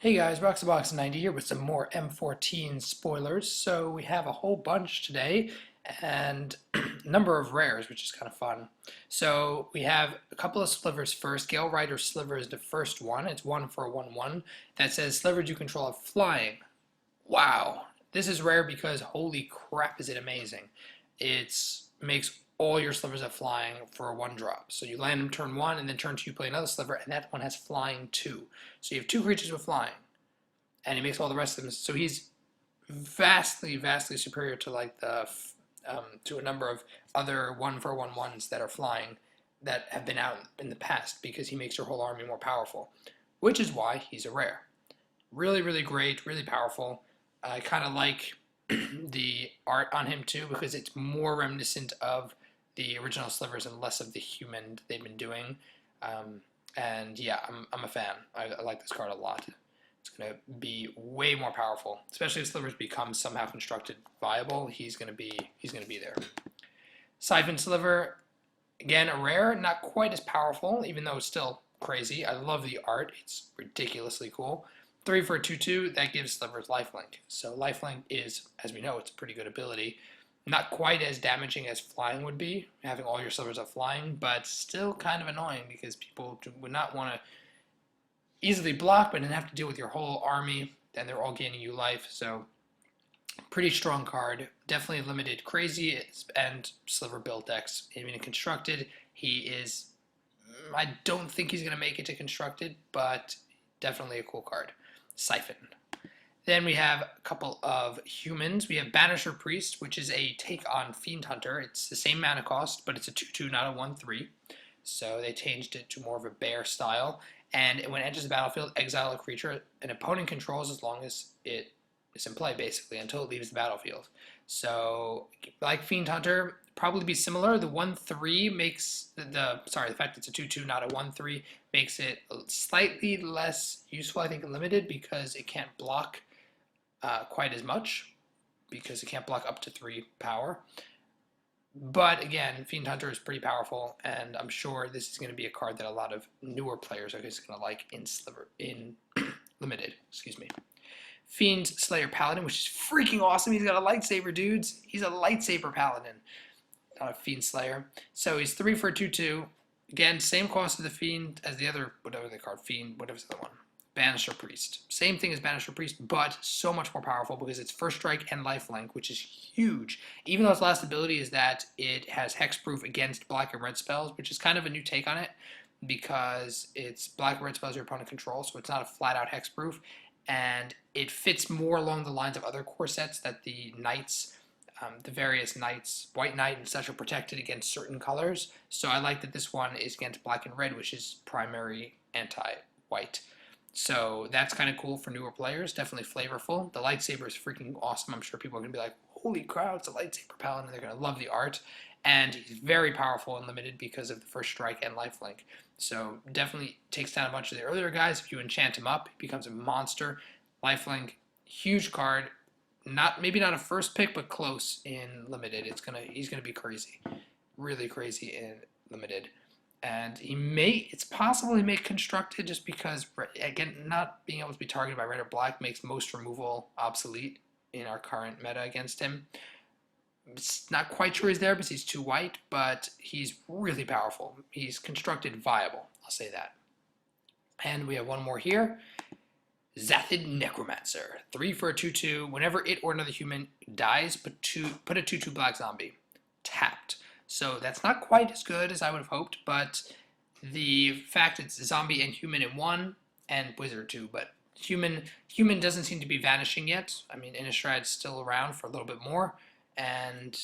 Hey guys, Box90 here with some more M14 spoilers. So we have a whole bunch today and a number of rares, which is kind of fun. So we have a couple of slivers first. Gale Rider Sliver is the first one. It's 1 for a 1/1 that says slivers you control are flying. Wow, this is rare because holy crap is it amazing. It makes all your slivers have flying for a 1-drop. So you land them turn 1 and then turn 2 you play another sliver and that one has flying too. So you have 2 creatures with flying and he makes all the rest of them. So he's vastly, vastly superior to like the to a number of other 1 for 1/1s that are flying that have been out in the past because he makes your whole army more powerful, which is why he's a rare. Really, really great, really powerful. I kind of like the art on him too because it's more reminiscent of the original slivers and less of the human they've been doing. And yeah, I'm a fan. I like this card a lot. It's going to be way more powerful, especially if slivers become somehow constructed viable. He's going to be there. Siphon Sliver, again a rare, not quite as powerful, even though it's still crazy. I love the art; it's ridiculously cool. 3 for a 2/2 that gives slivers lifelink. So lifelink is, as we know, it's a pretty good ability. Not quite as damaging as flying would be, having all your slivers up flying, but still kind of annoying because people would not want to easily block, but then have to deal with your whole army, and they're all gaining you life. So pretty strong card. Definitely limited crazy and sliver build decks. Even in constructed, he is. I don't think he's going to make it to constructed, but definitely a cool card. Siphon. Then we have a couple of humans. We have Banisher Priest, which is a take on Fiend Hunter. It's the same mana cost, but it's a 2/2, not a 1/3. So they changed it to more of a bear style. And when it enters the battlefield, exile a creature an opponent controls as long as it is in play, basically, until it leaves the battlefield. So, like Fiend Hunter, probably be similar. The 1/3 makes the fact it's a 2/2, not a 1/3, makes it slightly less useful, I think, in limited because it can't block quite as much because it can't block up to 3 power. But again, Fiend Hunter is pretty powerful, and I'm sure this is going to be a card that a lot of newer players are just going to like in limited. Excuse me. Fiend Slayer Paladin, which is freaking awesome. He's got a lightsaber, dudes. He's a lightsaber paladin, not a Fiend Slayer. So he's 3 for a 2/2. Again, same cost of the Fiend as the other, whatever they call it, Fiend, whatever's the other one. Banisher Priest. Same thing as Banisher Priest, but so much more powerful because it's first strike and lifelink, which is huge. Even though its last ability is that it has hexproof against black and red spells, which is kind of a new take on it because it's black and red spells your opponent controls, so it's not a flat-out hexproof, and it fits more along the lines of other core sets that the knights, the various knights, White Knight and such, are protected against certain colors. So I like that this one is against black and red, which is primary anti-white. So that's kind of cool for newer players. Definitely flavorful. The lightsaber is freaking awesome. I'm sure people are going to be like, holy crap, it's a lightsaber paladin. And they're going to love the art. And he's very powerful and limited because of the first strike and lifelink. So definitely takes down a bunch of the earlier guys. If you enchant him up, he becomes a monster. Lifelink, huge card. Maybe not a first pick, but close in limited. He's gonna be crazy. Really crazy in limited. And it's possible he may constructed just because, again, not being able to be targeted by red or black makes most removal obsolete in our current meta against him. It's not quite sure he's there because he's too white, but he's really powerful. He's constructed viable, I'll say that. And we have one more here. Zathid Necromancer. 3 for a 2/2. Whenever it or another human dies, put a 2/2 black zombie. Tapped. So that's not quite as good as I would have hoped, but the fact it's zombie and human in one, and wizard too, but human doesn't seem to be vanishing yet. I mean, Innistrad's still around for a little bit more, and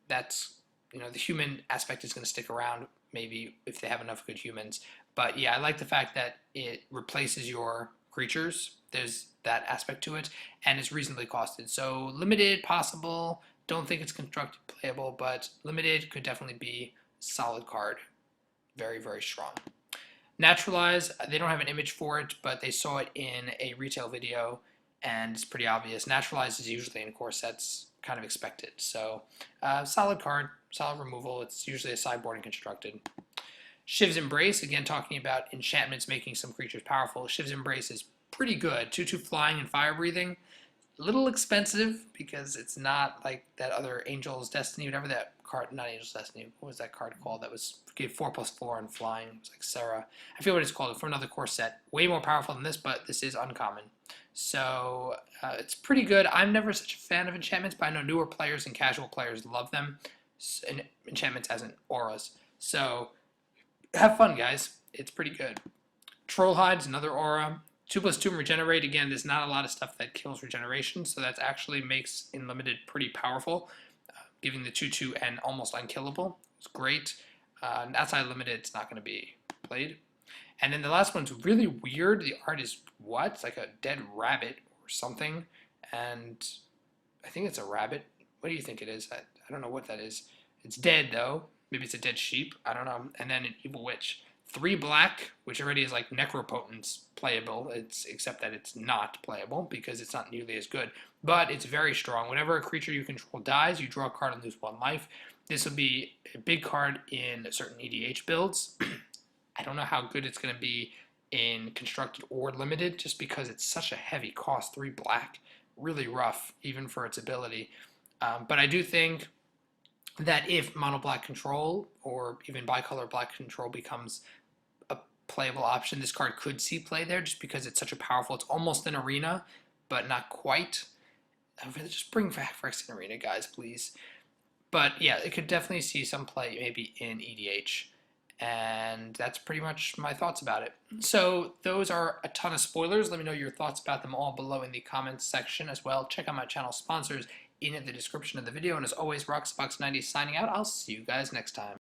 that's, the human aspect is going to stick around maybe if they have enough good humans. But yeah, I like the fact that it replaces your creatures. There's that aspect to it, and it's reasonably costed. So limited, possible. Don't think it's constructed playable, but limited could definitely be a solid card. Very, very strong. Naturalize, they don't have an image for it, but they saw it in a retail video, and it's pretty obvious. Naturalize is usually in core sets kind of expected. So solid card, solid removal. It's usually a sideboard and constructed. Shiv's Embrace, again talking about enchantments making some creatures powerful. Shiv's Embrace is pretty good. 2/2 flying and fire breathing. A little expensive because it's not like that other Angel's Destiny, whatever that card, not Angel's Destiny, what was that card called that was gave 4+4 and flying? It was like Sarah. I forget what it's called, for another core set. Way more powerful than this, but this is uncommon. So it's pretty good. I'm never such a fan of enchantments, but I know newer players and casual players love them. And enchantments as in auras. So have fun, guys. It's pretty good. Trollhide's another aura. 2+2 regenerate. Again, there's not a lot of stuff that kills regeneration, so that actually makes in limited pretty powerful, giving the 2/2 and almost unkillable. It's great. Outside limited, it's not going to be played. And then the last one's really weird. The art is what? It's like a dead rabbit or something, and I think it's a rabbit. What do you think it is? I don't know what that is. It's dead though. Maybe it's a dead sheep. I don't know. And then an evil witch. 3 black, which already is like Necropotence playable, except that it's not playable because it's not nearly as good. But it's very strong. Whenever a creature you control dies, you draw a card and lose 1 life. This will be a big card in certain EDH builds. I don't know how good it's going to be in constructed or limited, just because it's such a heavy cost. 3 black, really rough, even for its ability. But I do think that if mono black control or even bicolor black control becomes a playable option, this card could see play there just because it's such a powerful, it's almost an arena, but not quite. Just bring back Phyrexian Arena, guys, please. But yeah, it could definitely see some play maybe in EDH. And that's pretty much my thoughts about it. So those are a ton of spoilers. Let me know your thoughts about them all below in the comments section as well. Check out my channel sponsors in the description of the video. And as always, RoxBox90 signing out. I'll see you guys next time.